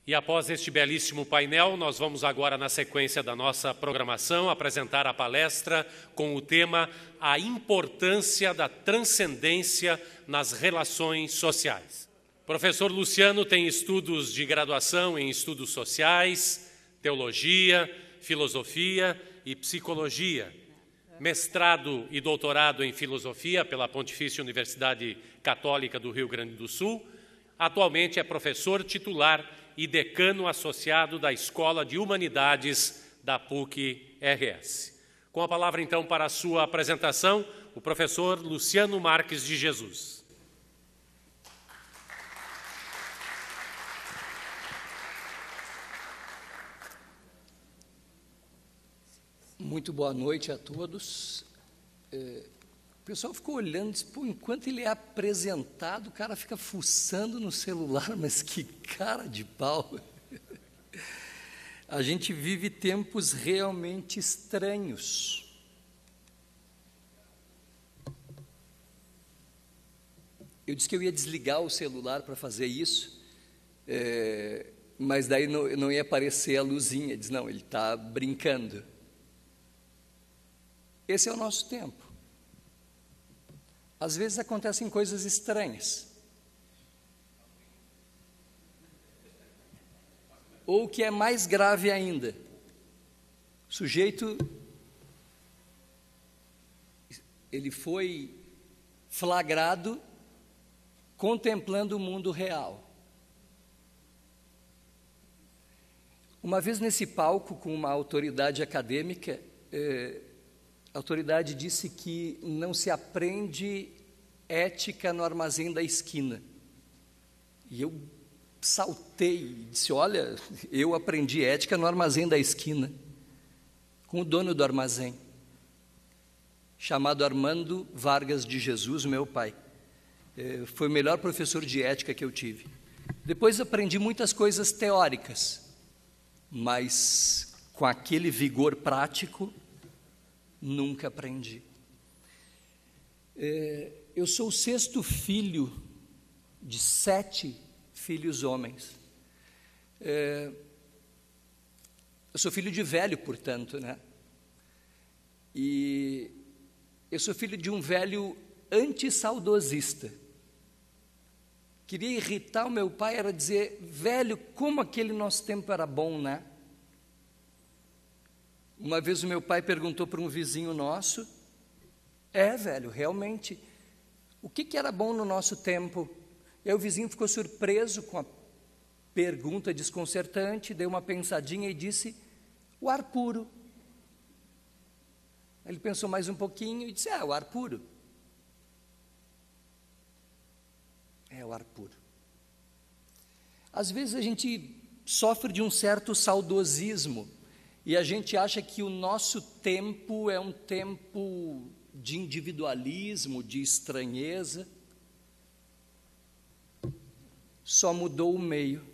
E após este belíssimo painel, nós vamos agora, na sequência da nossa programação, apresentar a palestra com o tema A Importância da Transcendência nas Relações Sociais. O professor Luciano tem estudos de graduação em estudos sociais, teologia, filosofia e psicologia, mestrado e doutorado em filosofia pela Pontifícia Universidade Católica do Rio Grande do Sul. Atualmente é professor titular e decano associado da Escola de Humanidades da PUC-RS. Com a palavra, então, para a sua apresentação, o professor Luciano Marques de Jesus. Muito boa noite a todos. O pessoal ficou olhando e disse, pô, enquanto ele é apresentado, o cara fica fuçando no celular, mas que cara de pau. A gente vive tempos realmente estranhos. Eu disse que eu ia desligar o celular para fazer isso, mas daí não ia aparecer a luzinha. Diz, não, ele está brincando. Esse é o nosso tempo. Às vezes acontecem coisas estranhas. Ou o que é mais grave ainda, o sujeito, ele foi flagrado contemplando o mundo real. Uma vez nesse palco, com uma autoridade acadêmica, a autoridade disse que não se aprende ética no armazém da esquina. E eu saltei e disse, olha, eu aprendi ética no armazém da esquina, com o dono do armazém, chamado Armando Vargas de Jesus, meu pai. Foi o melhor professor de ética que eu tive. Depois aprendi muitas coisas teóricas, mas com aquele vigor prático, nunca aprendi. Eu sou o 6º filho de 7 filhos homens. Eu sou filho de velho, portanto, né? E eu sou filho de um velho antissaudosista. Queria irritar o meu pai, era dizer, velho, como aquele nosso tempo era bom, né? Uma vez o meu pai perguntou para um vizinho nosso, velho, realmente, o que era bom no nosso tempo? E aí o vizinho ficou surpreso com a pergunta desconcertante, deu uma pensadinha e disse, o ar puro. Ele pensou mais um pouquinho e disse, o ar puro. O ar puro. Às vezes a gente sofre de um certo saudosismo, e a gente acha que o nosso tempo é um tempo de individualismo, de estranheza. Só mudou o meio.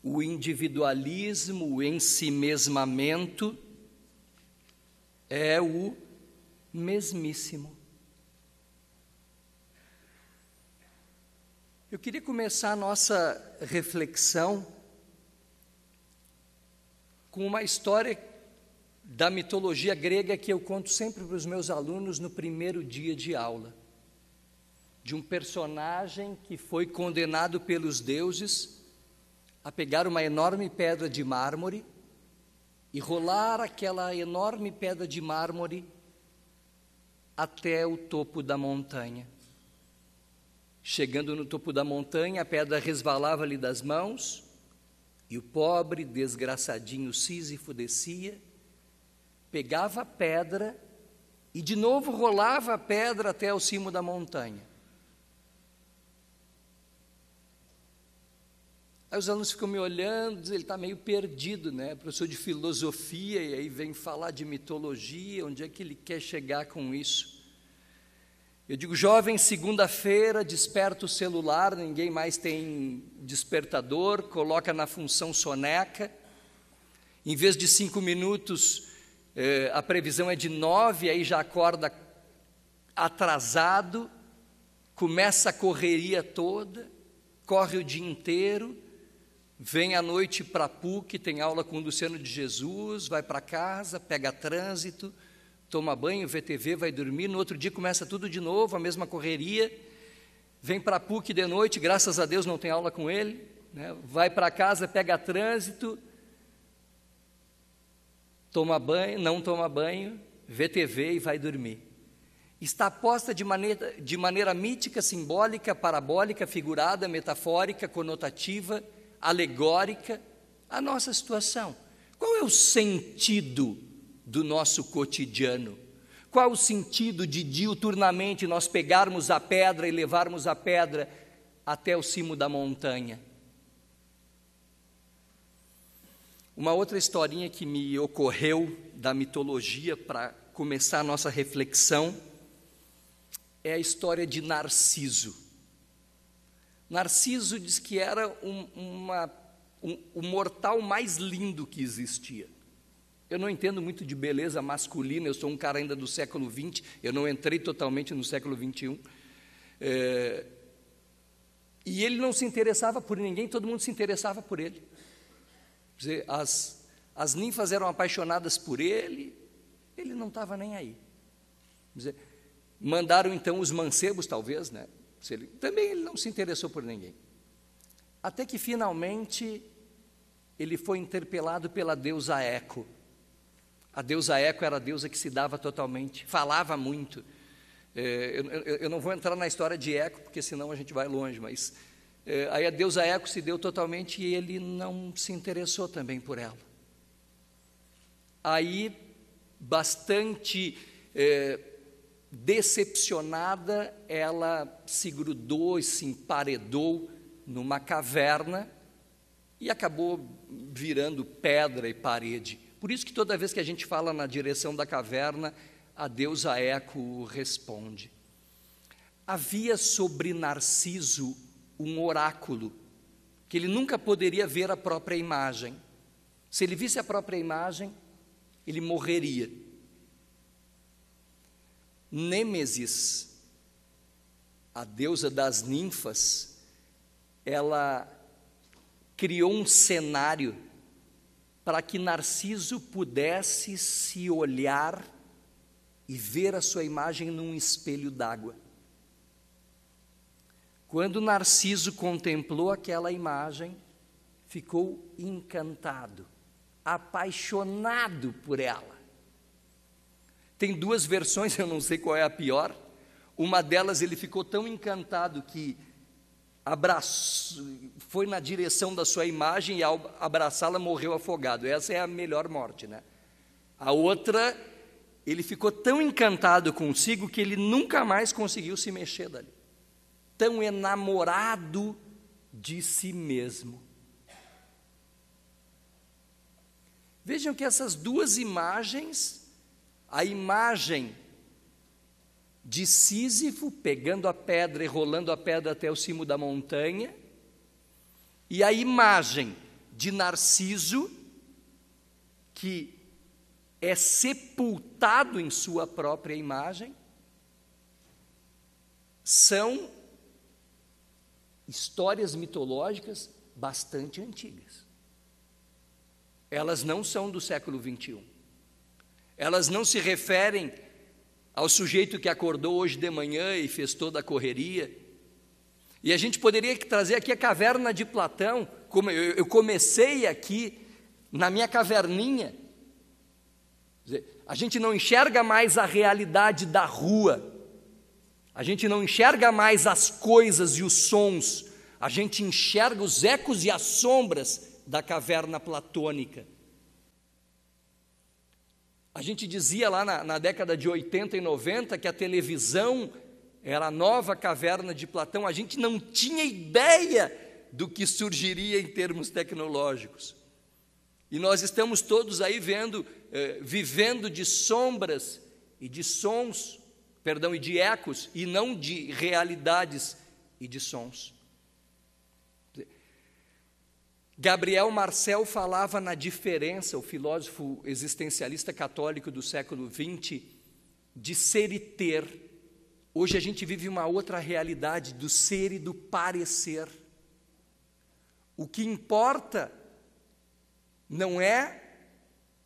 O individualismo, o ensimesmamento é o mesmíssimo. Eu queria começar a nossa reflexão com uma história da mitologia grega que eu conto sempre para os meus alunos no primeiro dia de aula, de um personagem que foi condenado pelos deuses a pegar uma enorme pedra de mármore e rolar aquela enorme pedra de mármore até o topo da montanha. Chegando no topo da montanha, a pedra resvalava-lhe das mãos, e o pobre, desgraçadinho Sísifo descia, pegava a pedra e de novo rolava a pedra até o cimo da montanha. Aí os alunos ficam me olhando, ele está meio perdido, né? Professor de filosofia, e aí vem falar de mitologia, onde é que ele quer chegar com isso? Eu digo, jovem, segunda-feira, desperta o celular, ninguém mais tem despertador, coloca na função soneca, em vez de 5 minutos, a previsão é de 9, aí já acorda atrasado, começa a correria toda, corre o dia inteiro, vem à noite para a PUC, tem aula com o Luciano de Jesus, vai para casa, pega trânsito, toma banho, vê TV, vai dormir, no outro dia começa tudo de novo, a mesma correria, vem para a PUC de noite, graças a Deus não tem aula com ele, né? Vai para casa, pega trânsito, toma banho, não toma banho, vê TV e vai dormir. Está posta de maneira mítica, simbólica, parabólica, figurada, metafórica, conotativa, alegórica, a nossa situação. Qual é o sentido do nosso cotidiano? Qual o sentido de diuturnamente nós pegarmos a pedra e levarmos a pedra até o cimo da montanha? Uma outra historinha que me ocorreu da mitologia para começar a nossa reflexão é a história de Narciso. Narciso diz que era o mortal mais lindo que existia. Eu não entendo muito de beleza masculina, eu sou um cara ainda do século XX, eu não entrei totalmente no século XXI. E ele não se interessava por ninguém, todo mundo se interessava por ele. Quer dizer, as ninfas eram apaixonadas por ele, ele não estava nem aí. Quer dizer, mandaram então os mancebos, talvez, né? Também ele não se interessou por ninguém. Até que finalmente ele foi interpelado pela deusa Eco. A deusa Eco era a deusa que se dava totalmente, falava muito. Eu não vou entrar na história de Eco, porque senão a gente vai longe, mas aí a deusa Eco se deu totalmente e ele não se interessou também por ela. Aí, bastante decepcionada, ela se grudou e se emparedou numa caverna e acabou virando pedra e parede. Por isso que toda vez que a gente fala na direção da caverna, a deusa Eco responde. Havia sobre Narciso um oráculo, que ele nunca poderia ver a própria imagem. Se ele visse a própria imagem, ele morreria. Nêmesis, a deusa das ninfas, ela criou um cenário para que Narciso pudesse se olhar e ver a sua imagem num espelho d'água. Quando Narciso contemplou aquela imagem, ficou encantado, apaixonado por ela. Tem duas versões, eu não sei qual é a pior. Uma delas ele ficou tão encantado que foi na direção da sua imagem e ao abraçá-la morreu afogado. Essa é a melhor morte, né? A outra, ele ficou tão encantado consigo que ele nunca mais conseguiu se mexer dali. Tão enamorado de si mesmo. Vejam que essas duas imagens, a imagem de Sísifo pegando a pedra e rolando a pedra até o cimo da montanha, e a imagem de Narciso, que é sepultado em sua própria imagem, são histórias mitológicas bastante antigas. Elas não são do século XXI. Elas não se referem ao sujeito que acordou hoje de manhã e fez toda a correria. E a gente poderia trazer aqui a caverna de Platão, como eu comecei aqui na minha caverninha. A gente não enxerga mais a realidade da rua, a gente não enxerga mais as coisas e os sons, a gente enxerga os ecos e as sombras da caverna platônica. A gente dizia lá na década de 80 e 90 que a televisão era a nova caverna de Platão. A gente não tinha ideia do que surgiria em termos tecnológicos. E nós estamos todos aí vivendo de sombras e de sons, e de ecos, e não de realidades e de sons. Gabriel Marcel falava na diferença, o filósofo existencialista católico do século XX, de ser e ter. Hoje a gente vive uma outra realidade do ser e do parecer. O que importa não é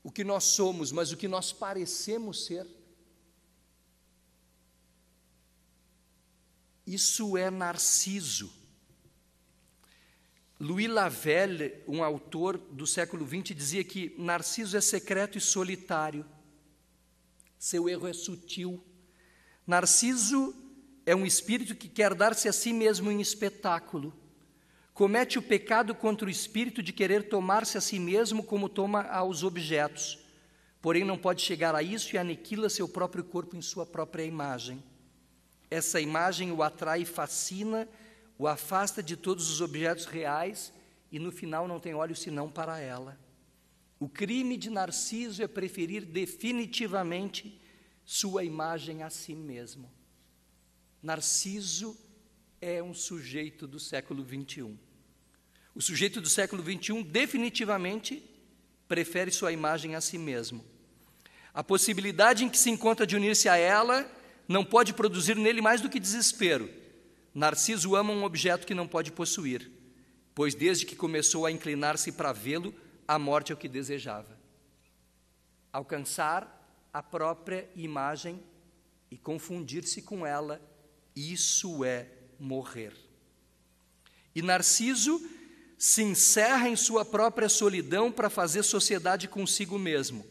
o que nós somos, mas o que nós parecemos ser. Isso é Narciso. Louis Lavelle, um autor do século XX, dizia que Narciso é secreto e solitário. Seu erro é sutil. Narciso é um espírito que quer dar-se a si mesmo em espetáculo. Comete o pecado contra o espírito de querer tomar-se a si mesmo como toma aos objetos. Porém, não pode chegar a isso e aniquila seu próprio corpo em sua própria imagem. Essa imagem o atrai e fascina, o afasta de todos os objetos reais e, no final, não tem olhos senão para ela. O crime de Narciso é preferir definitivamente sua imagem a si mesmo. Narciso é um sujeito do século XXI. O sujeito do século XXI definitivamente prefere sua imagem a si mesmo. A possibilidade em que se encontra de unir-se a ela não pode produzir nele mais do que desespero. Narciso ama um objeto que não pode possuir, pois desde que começou a inclinar-se para vê-lo, a morte é o que desejava. Alcançar a própria imagem e confundir-se com ela, isso é morrer. E Narciso se encerra em sua própria solidão para fazer sociedade consigo mesmo.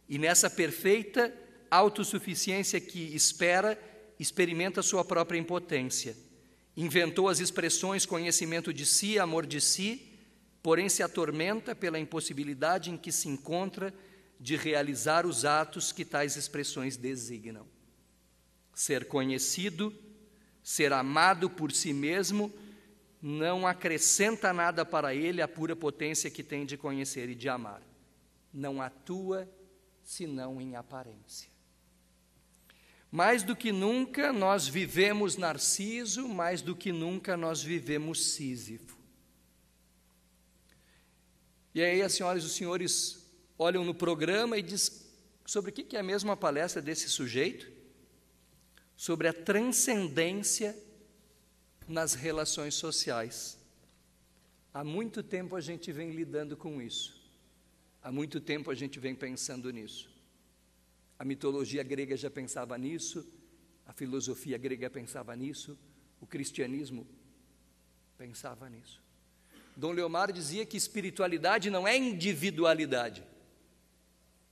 E nessa perfeita autossuficiência que espera, experimenta sua própria impotência. Inventou as expressões conhecimento de si, amor de si, porém se atormenta pela impossibilidade em que se encontra de realizar os atos que tais expressões designam. Ser conhecido, ser amado por si mesmo, não acrescenta nada para ele a pura potência que tem de conhecer e de amar. Não atua senão em aparência. Mais do que nunca nós vivemos Narciso, mais do que nunca nós vivemos Sísifo. E aí as senhoras e os senhores olham no programa e dizem sobre o que é mesmo a palestra desse sujeito? Sobre a transcendência nas relações sociais. Há muito tempo a gente vem lidando com isso. Há muito tempo a gente vem pensando nisso. A mitologia grega já pensava nisso, a filosofia grega pensava nisso, o cristianismo pensava nisso. Dom Leomar dizia que espiritualidade não é individualidade,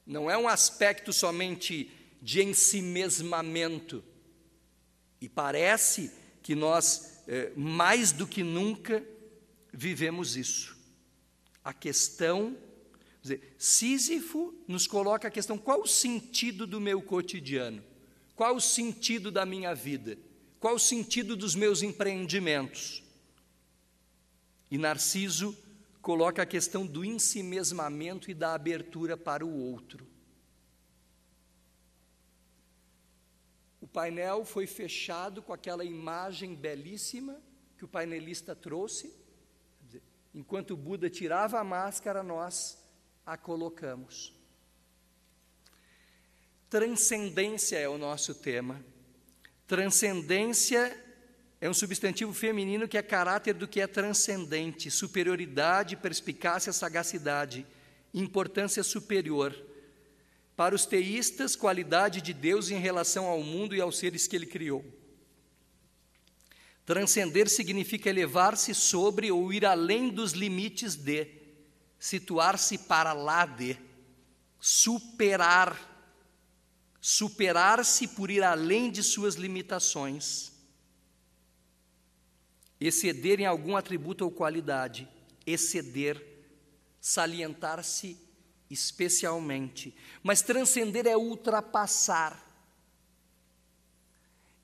não é um aspecto somente de ensimesmamento. E parece que nós, mais do que nunca, vivemos isso. A questão, quer dizer, Sísifo nos coloca a questão: qual o sentido do meu cotidiano? Qual o sentido da minha vida? Qual o sentido dos meus empreendimentos? E Narciso coloca a questão do ensimesmamento e da abertura para o outro. O painel foi fechado com aquela imagem belíssima que o painelista trouxe. Enquanto o Buda tirava a máscara, nós a colocamos. Transcendência é o nosso tema. Transcendência é um substantivo feminino que é caráter do que é transcendente, superioridade, perspicácia, sagacidade, importância superior. Para os teístas, qualidade de Deus em relação ao mundo e aos seres que Ele criou. Transcender significa elevar-se sobre ou ir além dos limites de, situar-se para lá de, superar, superar-se por ir além de suas limitações, exceder em algum atributo ou qualidade, exceder, salientar-se especialmente, mas transcender é ultrapassar.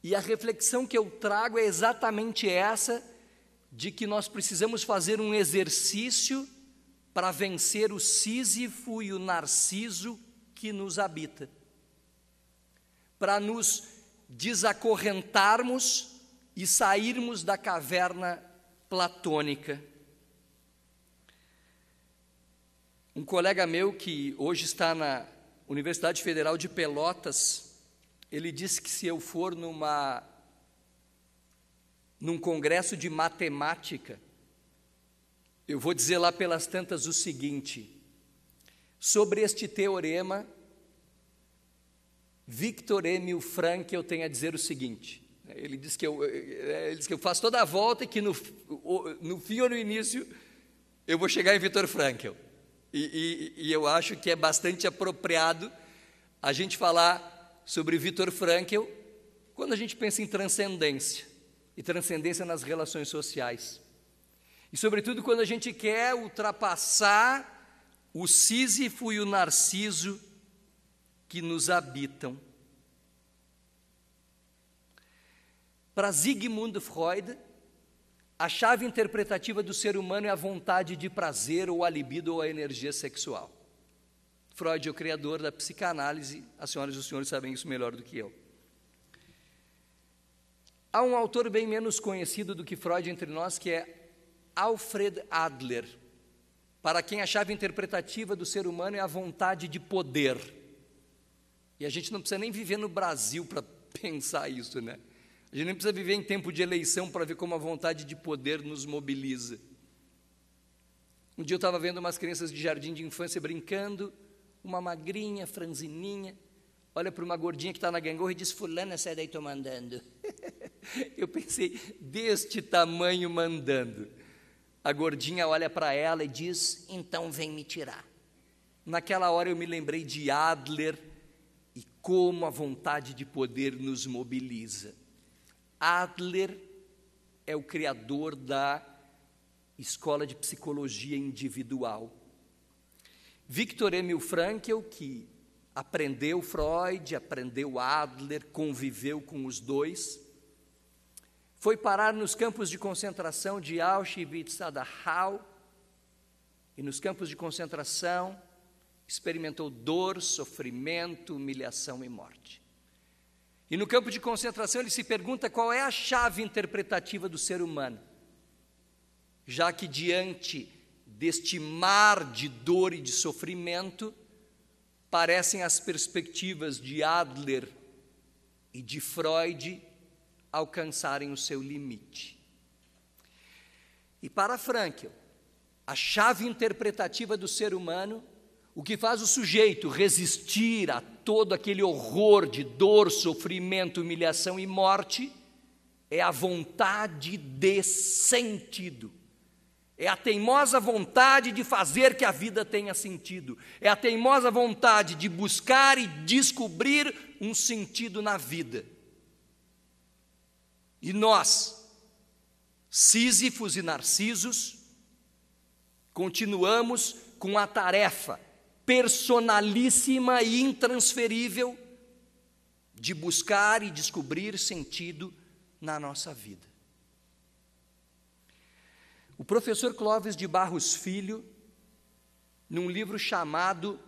E a reflexão que eu trago é exatamente essa, de que nós precisamos fazer um exercício para vencer o Sísifo e o Narciso que nos habita, para nos desacorrentarmos e sairmos da caverna platônica. Um colega meu que hoje está na Universidade Federal de Pelotas, ele disse que se eu for num congresso de matemática, Eu vou dizer lá pelas tantas o seguinte: sobre este teorema, Viktor Emil Frankl tem a dizer o seguinte. Ele diz que eu faço toda a volta e que no fim ou no início eu vou chegar em Viktor Frankl. E eu acho que é bastante apropriado a gente falar sobre Viktor Frankl quando a gente pensa em transcendência, e transcendência nas relações sociais. E, sobretudo, quando a gente quer ultrapassar o Sísifo e o Narciso que nos habitam. Para Sigmund Freud, a chave interpretativa do ser humano é a vontade de prazer, ou a libido, ou a energia sexual. Freud é o criador da psicanálise, as senhoras e os senhores sabem isso melhor do que eu. Há um autor bem menos conhecido do que Freud entre nós, que é Alfred Adler, para quem a chave interpretativa do ser humano é a vontade de poder. E a gente não precisa nem viver no Brasil para pensar isso, né? A gente nem precisa viver em tempo de eleição para ver como a vontade de poder nos mobiliza. Um dia eu estava vendo umas crianças de jardim de infância brincando, uma magrinha, franzininha, olha para uma gordinha que está na gangorra e diz: fulana, sai daí, estou mandando. Eu pensei, deste tamanho mandando. A gordinha olha para ela e diz: então vem me tirar. Naquela hora eu me lembrei de Adler e como a vontade de poder nos mobiliza. Adler é o criador da escola de psicologia individual. Viktor Emil Frankl, que aprendeu Freud, aprendeu Adler, conviveu com os dois, foi parar nos campos de concentração de Auschwitz e Dachau, e nos campos de concentração experimentou dor, sofrimento, humilhação e morte. E no campo de concentração ele se pergunta qual é a chave interpretativa do ser humano, já que diante deste mar de dor e de sofrimento, parecem as perspectivas de Adler e de Freud alcançarem o seu limite. E para Frankl, a chave interpretativa do ser humano, o que faz o sujeito resistir a todo aquele horror de dor, sofrimento, humilhação e morte, é a vontade de sentido. É a teimosa vontade de fazer que a vida tenha sentido. É a teimosa vontade de buscar e descobrir um sentido na vida. E nós, Sísifos e Narcisos, continuamos com a tarefa personalíssima e intransferível de buscar e descobrir sentido na nossa vida. O professor Clóvis de Barros Filho, num livro chamado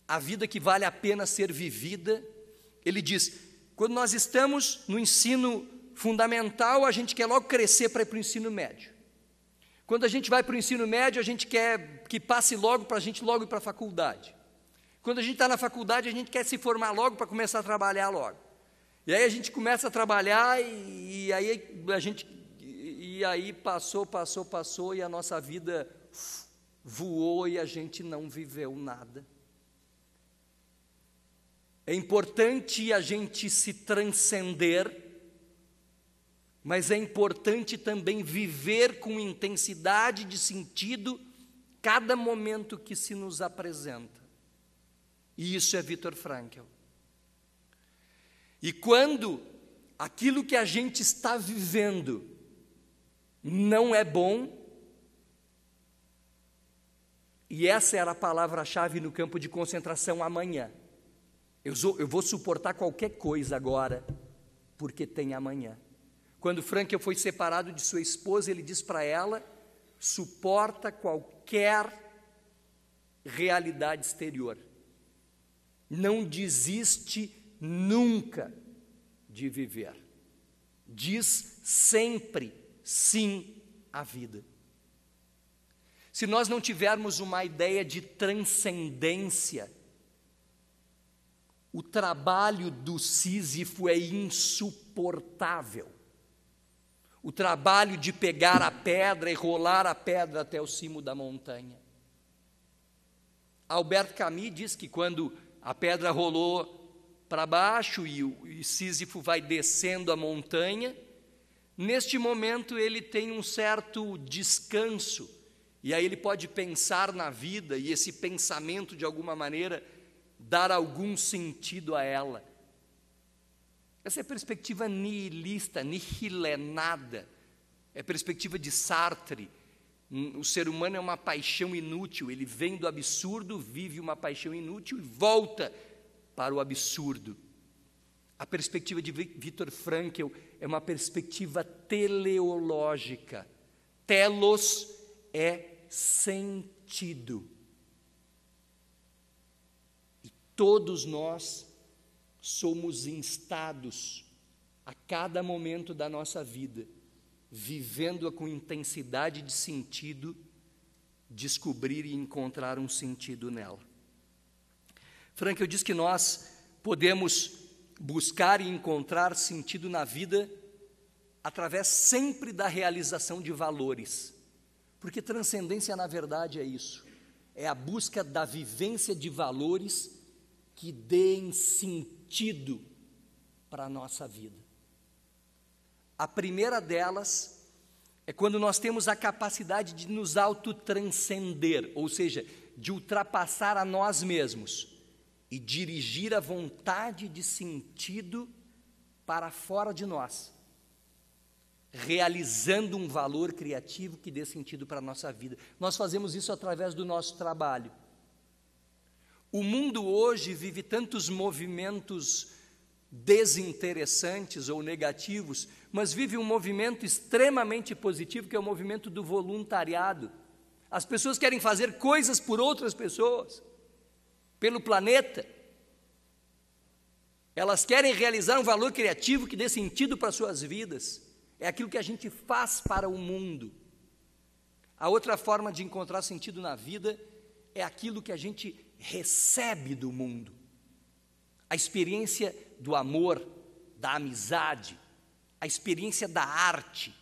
A Vida que Vale a Pena Ser Vivida, ele diz: quando nós estamos no ensino fundamental, a gente quer logo crescer para ir para o ensino médio. Quando a gente vai para o ensino médio, a gente quer que passe logo para a gente logo ir para a faculdade. Quando a gente está na faculdade, a gente quer se formar logo para começar a trabalhar logo. E aí a gente começa a trabalhar e aí passou e a nossa vida voou e a gente não viveu nada. É importante a gente se transcender, mas é importante também viver com intensidade de sentido cada momento que se nos apresenta. E isso é Viktor Frankl. E quando aquilo que a gente está vivendo não é bom, e essa era a palavra-chave no campo de concentração amanhã. Eu vou suportar qualquer coisa agora, porque tem amanhã. Quando Frankl foi separado de sua esposa, ele diz para ela: suporta qualquer realidade exterior. Não desiste nunca de viver. Diz sempre sim à vida. Se nós não tivermos uma ideia de transcendência, o trabalho do Sísifo é insuportável. o trabalho de pegar a pedra e rolar a pedra até o cimo da montanha. Albert Camus diz que quando a pedra rolou para baixo e Sísifo vai descendo a montanha, neste momento ele tem um certo descanso, e aí ele pode pensar na vida, e esse pensamento, de alguma maneira, dar algum sentido a ela. Essa é a perspectiva nihilista, nihilenada, é a perspectiva de Sartre. O ser humano é uma paixão inútil, ele vem do absurdo, vive uma paixão inútil e volta para o absurdo. A perspectiva de Viktor Frankl é uma perspectiva teleológica. Telos é sentido. E todos nós somos instados a cada momento da nossa vida, vivendo-a com intensidade de sentido, descobrir e encontrar um sentido nela. Frankl diz que nós podemos buscar e encontrar sentido na vida através sempre da realização de valores, porque transcendência, na verdade, é isso, é a busca da vivência de valores que deem sentido para a nossa vida. A primeira delas é quando nós temos a capacidade de nos autotranscender, ou seja, de ultrapassar a nós mesmos e dirigir a vontade de sentido para fora de nós, realizando um valor criativo que dê sentido para a nossa vida. Nós fazemos isso através do nosso trabalho. O mundo hoje vive tantos movimentos desinteressantes ou negativos, mas vive um movimento extremamente positivo, que é o movimento do voluntariado. As pessoas querem fazer coisas por outras pessoas, pelo planeta. Elas querem realizar um valor criativo que dê sentido para as suas vidas. É aquilo que a gente faz para o mundo. A outra forma de encontrar sentido na vida é aquilo que a gente recebe do mundo. A experiência do amor, da amizade, a experiência da arte.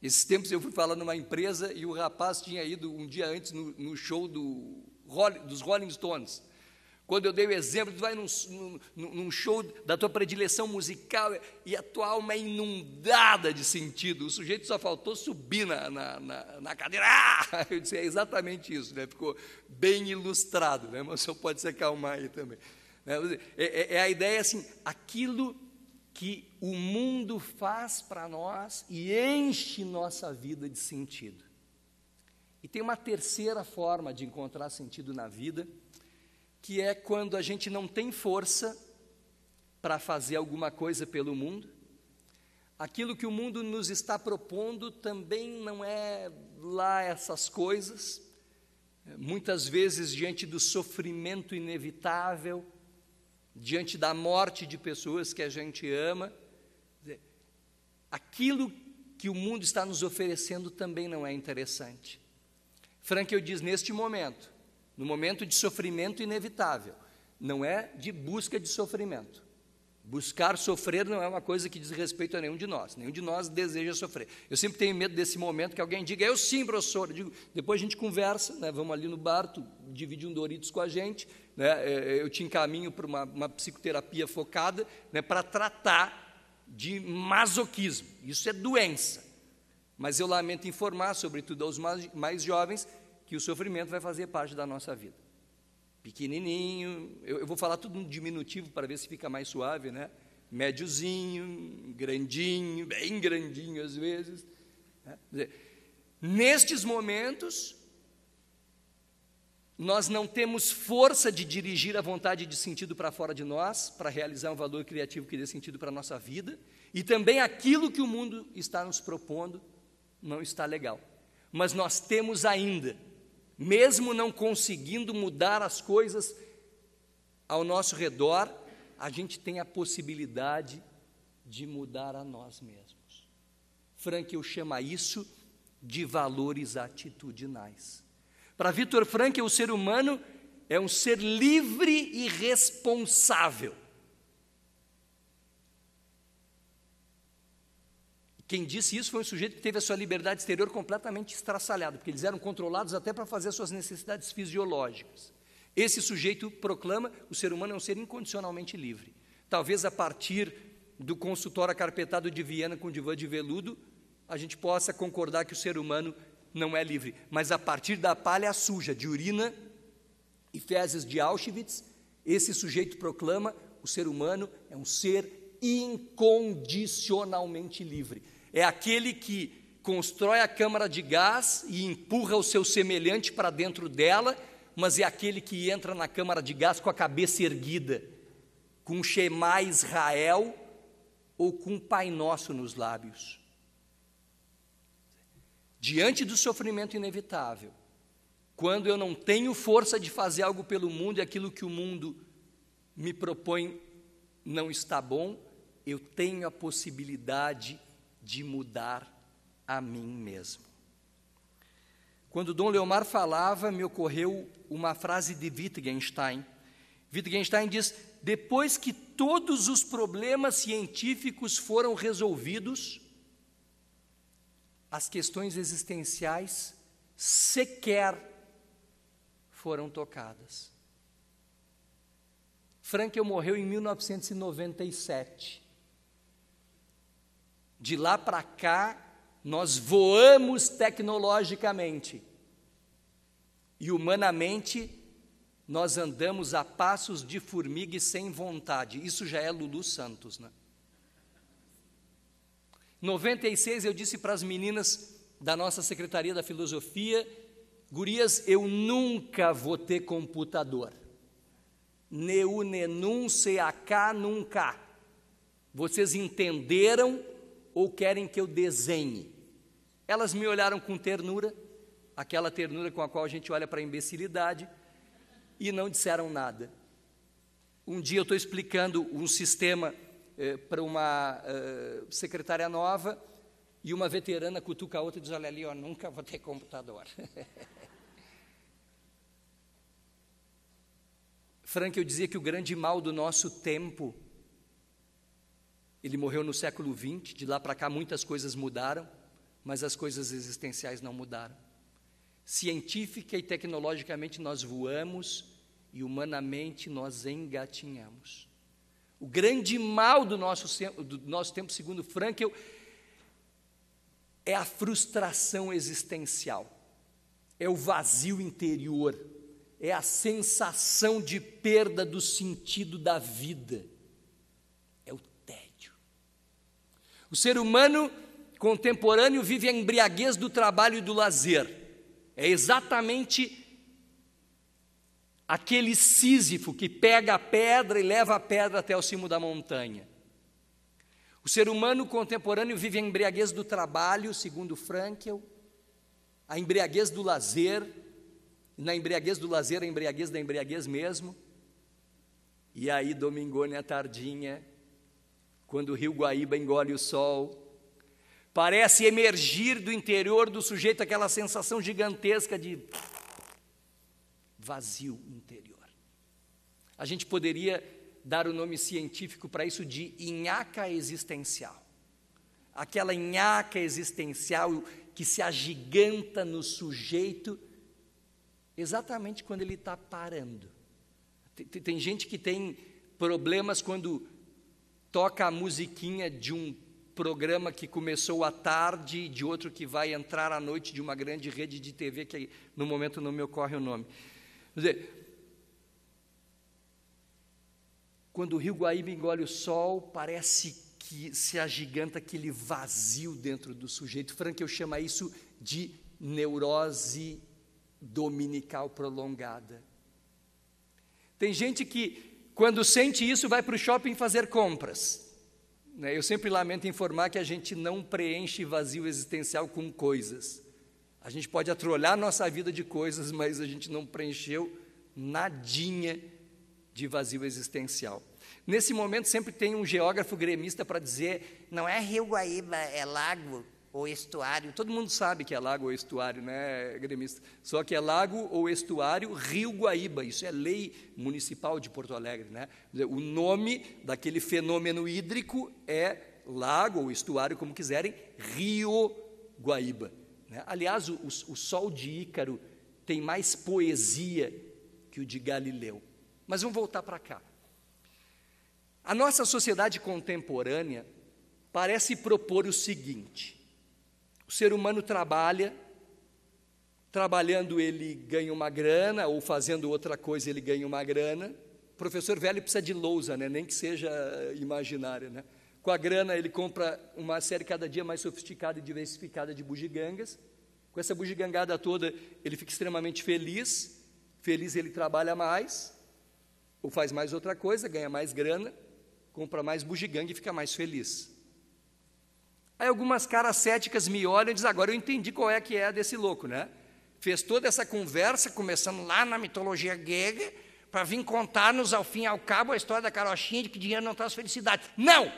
Esses tempos eu fui falar numa empresa e o rapaz tinha ido um dia antes no show dos Rolling Stones. Quando eu dei o exemplo, tu vai num show da tua predileção musical e a tua alma é inundada de sentido. O sujeito só faltou subir na cadeira. Eu disse, é exatamente isso, né? Ficou bem ilustrado, né? Mas o senhor pode se acalmar aí também. É a ideia assim, aquilo que o mundo faz para nós e enche nossa vida de sentido. E tem uma terceira forma de encontrar sentido na vida, que é quando a gente não tem força para fazer alguma coisa pelo mundo. Aquilo que o mundo nos está propondo também não é lá essas coisas. Muitas vezes, diante do sofrimento inevitável, diante da morte de pessoas que a gente ama, aquilo que o mundo está nos oferecendo também não é interessante. Frankl diz, neste momento, no momento de sofrimento inevitável, não é de busca de sofrimento. Buscar sofrer não é uma coisa que diz respeito a nenhum de nós deseja sofrer. Eu sempre tenho medo desse momento que alguém diga, eu sim, professor. Eu digo, depois a gente conversa, né, vamos ali no bar, tu divide um Doritos com a gente, né, eu te encaminho para uma psicoterapia focada, né, para tratar de masoquismo. Isso é doença. Mas eu lamento informar, sobretudo aos mais jovens, que o sofrimento vai fazer parte da nossa vida. Pequenininho, eu vou falar tudo no diminutivo para ver se fica mais suave, né? Médiozinho, grandinho, bem grandinho às vezes. Né? Nestes momentos, nós não temos força de dirigir a vontade de sentido para fora de nós, para realizar um valor criativo que dê sentido para a nossa vida, e também aquilo que o mundo está nos propondo não está legal. Mas nós temos ainda, mesmo não conseguindo mudar as coisas ao nosso redor, a gente tem a possibilidade de mudar a nós mesmos. Frankl chama isso de valores atitudinais. Para Viktor Frankl, o ser humano é um ser livre e responsável. Quem disse isso foi um sujeito que teve a sua liberdade exterior completamente estraçalhada, porque eles eram controlados até para fazer as suas necessidades fisiológicas. Esse sujeito proclama: o ser humano é um ser incondicionalmente livre. Talvez a partir do consultório acarpetado de Viena com divã de veludo, a gente possa concordar que o ser humano não é livre. Mas a partir da palha suja de urina e fezes de Auschwitz, esse sujeito proclama: o ser humano é um ser incondicionalmente livre. É aquele que constrói a câmara de gás e empurra o seu semelhante para dentro dela, mas é aquele que entra na câmara de gás com a cabeça erguida, com Shema Israel ou com Pai Nosso nos lábios. Diante do sofrimento inevitável, quando eu não tenho força de fazer algo pelo mundo e aquilo que o mundo me propõe não está bom, eu tenho a possibilidade de mudar a mim mesmo. Quando Dom Leomar falava, me ocorreu uma frase de Wittgenstein. Wittgenstein diz: depois que todos os problemas científicos foram resolvidos, as questões existenciais sequer foram tocadas. Frankl morreu em 1997. De lá para cá, nós voamos tecnologicamente e humanamente nós andamos a passos de formiga e sem vontade. Isso já é Lulu Santos, né? Em 96 eu disse para as meninas da nossa Secretaria da Filosofia: gurias, eu nunca vou ter computador. Neu, nenum, seacá, nunca. Vocês entenderam ou querem que eu desenhe? Elas me olharam com ternura, aquela ternura com a qual a gente olha para a imbecilidade, e não disseram nada. Um dia eu estou explicando um sistema para uma secretária nova, e uma veterana cutuca a outra e diz: olha ali, ó, nunca vou ter computador. Frankl dizia que o grande mal do nosso tempo, ele morreu no século XX, de lá para cá muitas coisas mudaram, mas as coisas existenciais não mudaram. Científica e tecnologicamente nós voamos e humanamente nós engatinhamos. O grande mal do nosso tempo, segundo Frankl, é a frustração existencial, é o vazio interior, é a sensação de perda do sentido da vida, é o tédio. O ser humano contemporâneo vive a embriaguez do trabalho e do lazer. É exatamente aquele Sísifo que pega a pedra e leva a pedra até o cimo da montanha. O ser humano contemporâneo vive a embriaguez do trabalho, segundo Frankl, a embriaguez do lazer, e na embriaguez do lazer, a embriaguez da embriaguez mesmo. E aí, domingone à tardinha, quando o rio Guaíba engole o sol, parece emergir do interior do sujeito aquela sensação gigantesca de vazio interior. A gente poderia dar o nome científico para isso de nhaca existencial. Aquela nhaca existencial que se agiganta no sujeito exatamente quando ele está parando. Tem gente que tem problemas quando toca a musiquinha de um programa que começou à tarde, de outro que vai entrar à noite, de uma grande rede de TV, que no momento não me ocorre o nome. Quer dizer, quando o rio Guaíba engole o sol, parece que se agiganta aquele vazio dentro do sujeito. Frankl chama isso de neurose dominical prolongada. Tem gente que, quando sente isso, vai para o shopping fazer compras. Eu sempre lamento informar que a gente não preenche vazio existencial com coisas. A gente pode atrolhar nossa vida de coisas, mas a gente não preencheu nadinha de vazio existencial. Nesse momento sempre tem um geógrafo gremista para dizer: não é rio Guaíba, é lago ou estuário. Todo mundo sabe que é lago ou estuário, né, gremista? Só que é lago ou estuário, rio Guaíba. Isso é lei municipal de Porto Alegre, né? O nome daquele fenômeno hídrico é lago ou estuário, como quiserem, Rio Guaíba, né? Aliás, o Sol de Ícaro tem mais poesia que o de Galileu. Mas vamos voltar para cá. A nossa sociedade contemporânea parece propor o seguinte: o ser humano trabalhando ele ganha uma grana, ou fazendo outra coisa ele ganha uma grana. O professor velho precisa de lousa, né? Nem que seja imaginária, né? Com a grana ele compra uma série cada dia mais sofisticada e diversificada de bugigangas. Com essa bugigangada toda ele fica extremamente feliz. Feliz ele trabalha mais, ou faz mais outra coisa, ganha mais grana, compra mais bugiganga e fica mais feliz. Aí algumas caras céticas me olham e dizem: agora eu entendi qual é que é desse louco, né? Fez toda essa conversa, começando lá na mitologia grega, para vir contar-nos, ao fim e ao cabo, a história da carochinha de que dinheiro não traz felicidade. Não!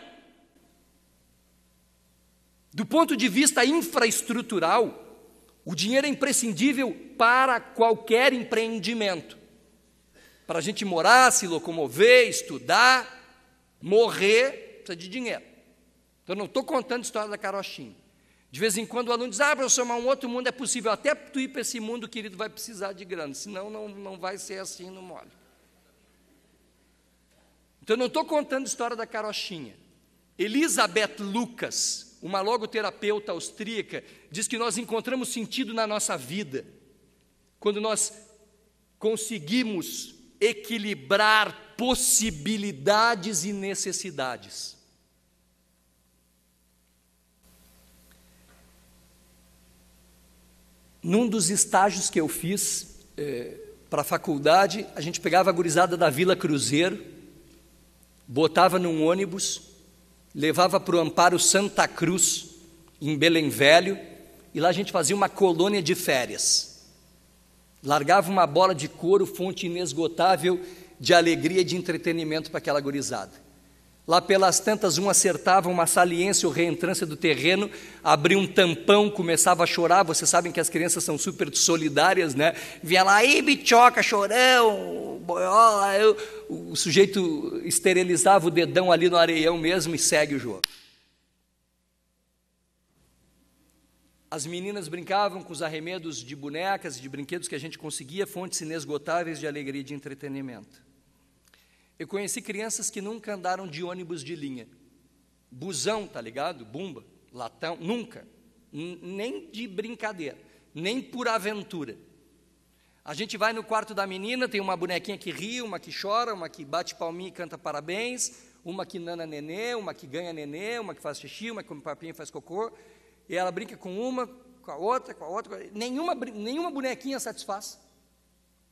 Do ponto de vista infraestrutural, o dinheiro é imprescindível para qualquer empreendimento. Para a gente morar, se locomover, estudar, morrer, precisa de dinheiro. Então, eu não estou contando a história da carochinha. De vez em quando o aluno diz: professor, mas um outro mundo é possível. Até tu ir para esse mundo, querido, vai precisar de grana, senão não vai ser assim no mole. Então, eu não estou contando a história da carochinha. Elizabeth Lucas, uma logoterapeuta austríaca, diz que nós encontramos sentido na nossa vida quando nós conseguimos equilibrar possibilidades e necessidades. Num dos estágios que eu fiz para a faculdade, a gente pegava a gurizada da Vila Cruzeiro, botava num ônibus, levava para o Amparo Santa Cruz, em Belém Velho, e lá a gente fazia uma colônia de férias. Largava uma bola de couro, fonte inesgotável de alegria e de entretenimento para aquela gurizada. Lá pelas tantas, um acertava uma saliência ou reentrância do terreno, abria um tampão, começava a chorar. Vocês sabem que as crianças são super solidárias, né? Vinha lá: aí bichoca, chorão, boiola. O sujeito esterilizava o dedão ali no areião mesmo e segue o jogo. As meninas brincavam com os arremedos de bonecas e de brinquedos que a gente conseguia, fontes inesgotáveis de alegria e de entretenimento. Eu conheci crianças que nunca andaram de ônibus de linha. Busão, tá ligado? Bumba, latão, nunca. Nem de brincadeira, nem por aventura. A gente vai no quarto da menina, tem uma bonequinha que ri, uma que chora, uma que bate palminha e canta parabéns, uma que nana nenê, uma que ganha nenê, uma que faz xixi, uma que come papinha e faz cocô, e ela brinca com uma, com a outra, nenhuma bonequinha satisfaz.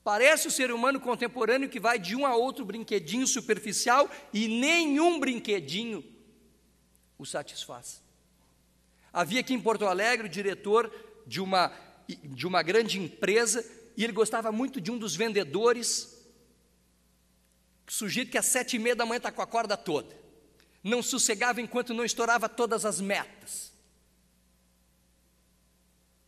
Parece o ser humano contemporâneo que vai de um a outro brinquedinho superficial e nenhum brinquedinho o satisfaz. Havia aqui em Porto Alegre o diretor de uma grande empresa, e ele gostava muito de um dos vendedores, sujeito que às 7h30 da manhã está com a corda toda, não sossegava enquanto não estourava todas as metas.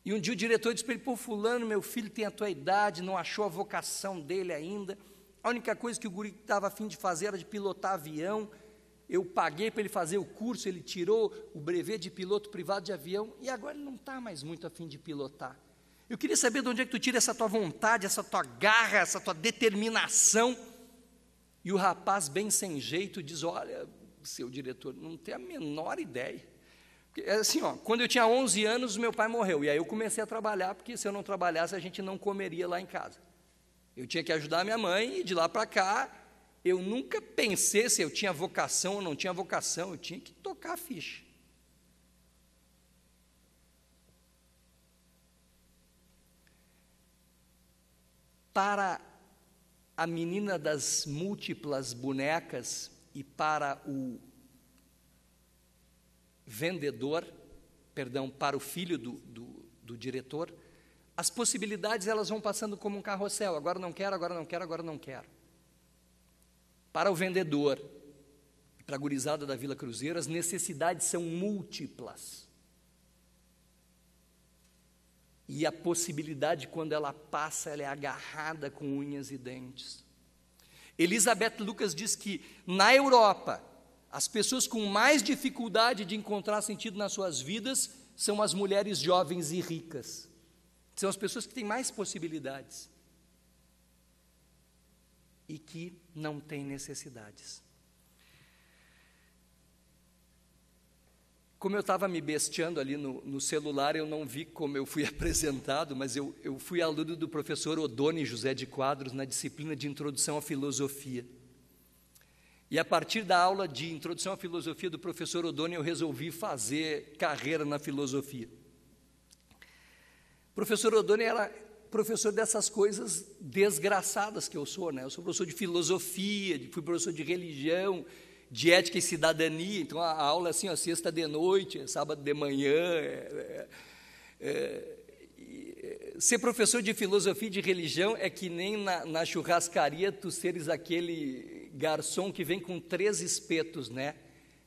E um dia o diretor disse para ele: pô, fulano, meu filho tem a tua idade, não achou a vocação dele ainda, a única coisa que o guri estava a fim de fazer era de pilotar avião, eu paguei para ele fazer o curso, ele tirou o brevet de piloto privado de avião, e agora ele não está mais muito a fim de pilotar. Eu queria saber de onde é que tu tira essa tua vontade, essa tua garra, essa tua determinação. E o rapaz, bem sem jeito, diz: olha, seu diretor, não tem a menor ideia. É assim, quando eu tinha 11 anos, meu pai morreu, e aí eu comecei a trabalhar, porque se eu não trabalhasse, a gente não comeria lá em casa. Eu tinha que ajudar a minha mãe, e de lá para cá, eu nunca pensei se eu tinha vocação ou não tinha vocação, eu tinha que tocar a ficha. Para a menina das múltiplas bonecas e para o para o filho do diretor, as possibilidades elas vão passando como um carrossel. Agora não quero, agora não quero, agora não quero. Para o vendedor, para a gurizada da Vila Cruzeiro, as necessidades são múltiplas. E a possibilidade, quando ela passa, ela é agarrada com unhas e dentes. Elizabeth Lucas diz que na Europa, as pessoas com mais dificuldade de encontrar sentido nas suas vidas são as mulheres jovens e ricas. São as pessoas que têm mais possibilidades e que não têm necessidades. Como eu estava me besteando ali no celular, eu não vi como eu fui apresentado, mas eu fui aluno do professor Odone José de Quadros na disciplina de Introdução à Filosofia. E a partir da aula de Introdução à Filosofia do professor Odone, eu resolvi fazer carreira na filosofia. O professor Odone era professor dessas coisas desgraçadas que eu sou, né? Eu sou professor de filosofia, fui professor de religião, de ética e cidadania, então a aula é assim, sexta de noite, sábado de manhã. Ser professor de filosofia e de religião é que nem na churrascaria tu seres aquele garçom que vem com 3 espetos, né?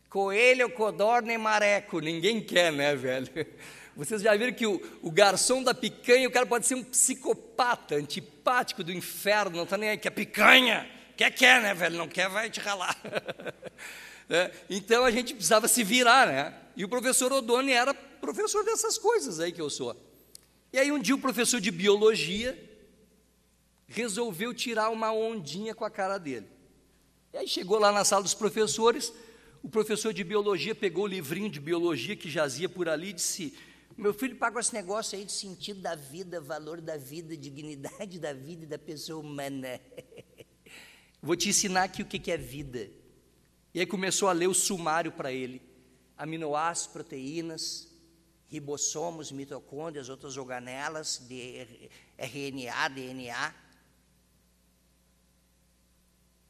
Coelho, codorna e mareco, ninguém quer, né, velho? Vocês já viram que o garçom da picanha, o cara pode ser um psicopata, antipático do inferno, não está nem aí, que é picanha, quer, né, velho? Não quer, vai te ralar. Então a gente precisava se virar, né? E o professor Odone era professor dessas coisas aí que eu sou. E aí um dia o professor de biologia resolveu tirar uma ondinha com a cara dele. E aí chegou lá na sala dos professores, o professor de biologia pegou o livrinho de biologia que jazia por ali e disse: meu filho, paga esse negócio aí de sentido da vida, valor da vida, dignidade da vida e da pessoa humana. Vou te ensinar aqui o que é vida. E aí começou a ler o sumário para ele. Aminoácidos, proteínas, ribossomos, mitocôndrias, outras organelas, RNA, DNA.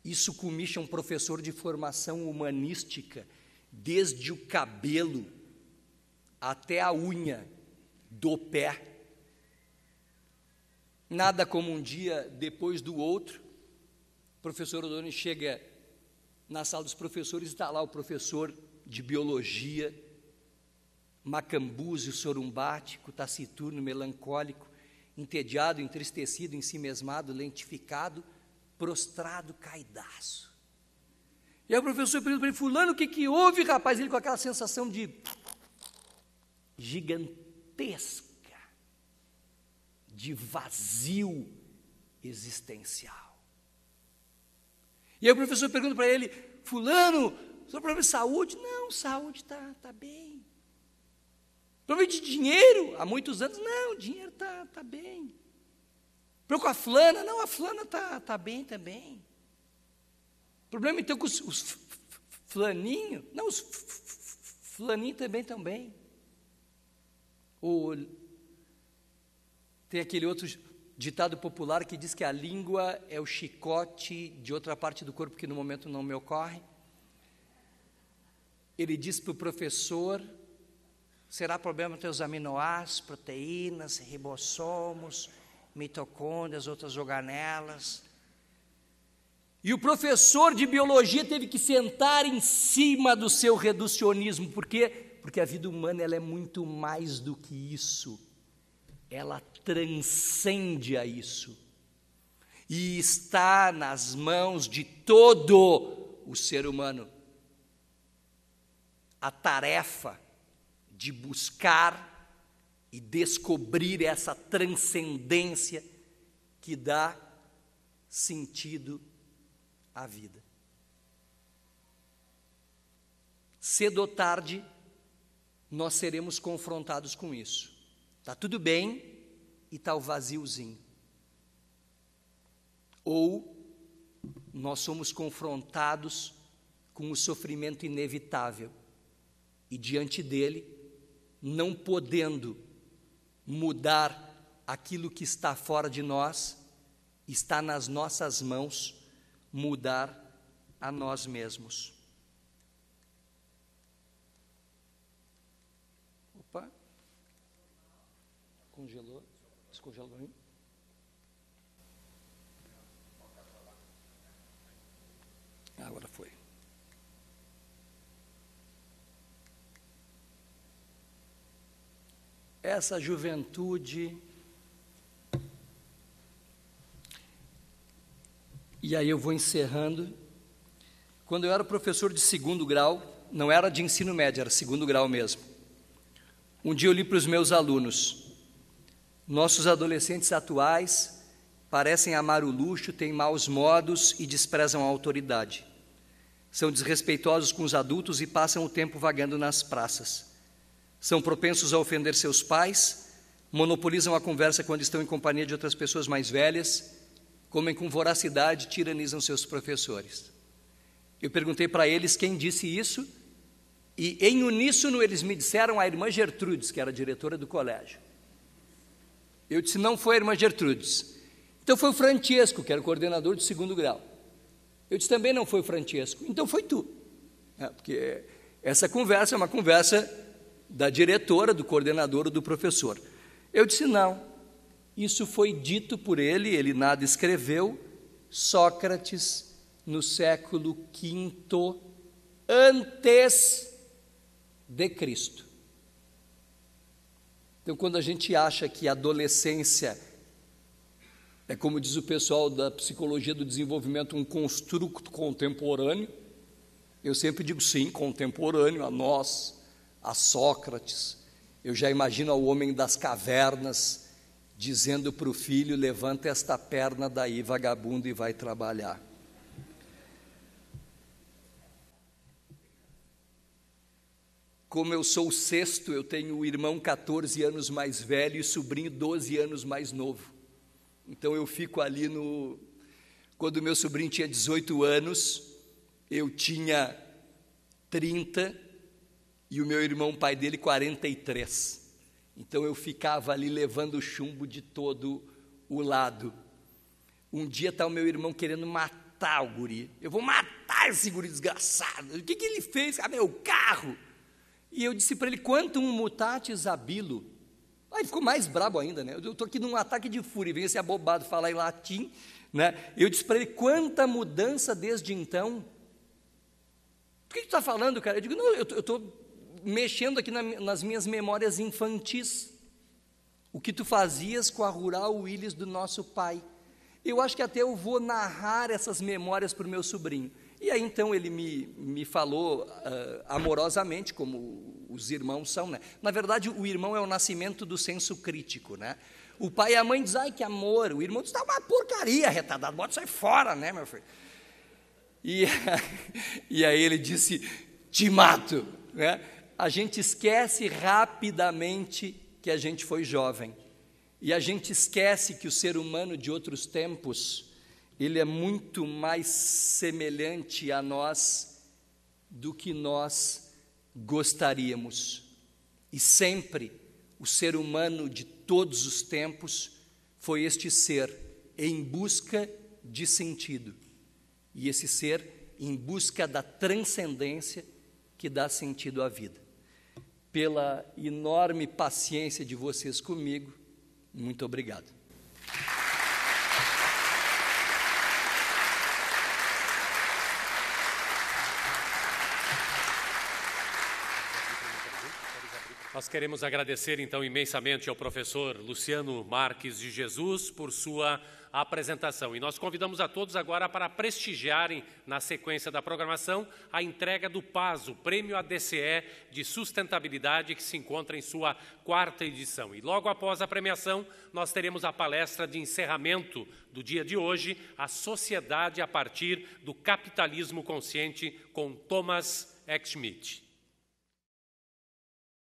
Isso comicha um professor de formação humanística, desde o cabelo até a unha do pé. Nada como um dia depois do outro, o professor Odone chega na sala dos professores e está lá o professor de biologia, macambúzio, sorumbático, taciturno, melancólico, entediado, entristecido, ensimesmado, lentificado, prostrado, caidaço. E aí o professor pergunta para ele: fulano, o que houve, rapaz? Ele com aquela sensação de gigantesca, de vazio existencial. E aí o professor pergunta para ele: fulano, seu problema de saúde? Não, saúde está bem. Problema de dinheiro? Há muitos anos? Não, o dinheiro está bem. Problema com a fulana? Não, a fulana está bem também. Problema então com os fulaninhos? Não, os fulaninhos também estão bem. Tem aquele outro ditado popular que diz que a língua é o chicote de outra parte do corpo que no momento não me ocorre. Ele diz para o professor: será problema ter os aminoácidos, proteínas, ribossomos, mitocôndrias, outras organelas. E o professor de biologia teve que sentar em cima do seu reducionismo. Por quê? Porque a vida humana ela é muito mais do que isso. Ela transcende a isso. E está nas mãos de todo o ser humano a tarefa de buscar e descobrir essa transcendência que dá sentido à vida. Cedo ou tarde, nós seremos confrontados com isso. Está tudo bem e está o vaziozinho. Ou nós somos confrontados com o sofrimento inevitável e diante dele, não podendo mudar aquilo que está fora de nós, está nas nossas mãos mudar a nós mesmos. Opa, congelou, descongelou para mim? Agora foi. Essa juventude, e aí eu vou encerrando Quando eu era professor de segundo grau, não era de ensino médio, era segundo grau mesmo. Um dia eu li para os meus alunos: nossos adolescentes atuais parecem amar o luxo, têm maus modos e desprezam a autoridade. São desrespeitosos com os adultos e passam o tempo vagando nas praças. São propensos a ofender seus pais, monopolizam a conversa quando estão em companhia de outras pessoas mais velhas, comem com voracidade e tiranizam seus professores. Eu perguntei para eles quem disse isso, e em uníssono eles me disseram a irmã Gertrudes, que era diretora do colégio. Eu disse: não foi a irmã Gertrudes. Então foi o Francesco, que era o coordenador do segundo grau. Eu disse: também não foi o Francesco. Então foi tu. Porque essa conversa é uma conversa da diretora, do coordenador ou do professor. Eu disse: não, isso foi dito por ele nada escreveu, Sócrates, no século V antes de Cristo. Então, quando a gente acha que a adolescência é, como diz o pessoal da psicologia do desenvolvimento, um construto contemporâneo, eu sempre digo sim, contemporâneo a nós, a Sócrates. Eu já imagino o homem das cavernas dizendo para o filho: levanta esta perna daí, vagabundo, e vai trabalhar. Como eu sou o sexto, eu tenho o irmão 14 anos mais velho e sobrinho 12 anos mais novo. Então eu fico ali no... Quando meu sobrinho tinha 18 anos, eu tinha 30 e o meu irmão, pai dele, 43. Então eu ficava ali levando chumbo de todo o lado. Um dia está o meu irmão querendo matar o guri. Eu vou matar esse guri desgraçado. O que ele fez? Ah, meu carro! E eu disse para ele: quantum mutatis habilo. Aí ele ficou mais brabo ainda, né? Eu estou aqui num ataque de fúria, vem esse abobado falar em latim, né? Eu disse para ele: quanta mudança desde então. O que tu está falando, cara? Eu digo: não, eu estou mexendo aqui nas minhas memórias infantis. O que tu fazias com a Rural Willis do nosso pai. Eu acho que até eu vou narrar essas memórias para o meu sobrinho. E aí então ele me falou amorosamente, como os irmãos são, né? Na verdade, o irmão é o nascimento do senso crítico, né? O pai e a mãe dizem: ai, que amor. O irmão diz: tá uma porcaria, retardado, bota sai fora, né, meu filho? E aí ele disse: te mato, né? A gente esquece rapidamente que a gente foi jovem. E a gente esquece que o ser humano de outros tempos, ele é muito mais semelhante a nós do que nós gostaríamos. E sempre o ser humano de todos os tempos foi este ser em busca de sentido. E esse ser em busca da transcendência que dá sentido à vida. Pela enorme paciência de vocês comigo, muito obrigado. Nós queremos agradecer, então, imensamente ao professor Luciano Marques de Jesus por sua apresentação. E nós convidamos a todos agora para prestigiarem, na sequência da programação, a entrega do PAS, o Prêmio ADCE de Sustentabilidade, que se encontra em sua 4ª edição. E logo após a premiação, nós teremos a palestra de encerramento do dia de hoje, A Sociedade a partir do Capitalismo Consciente, com Thomas Eck Schmidt.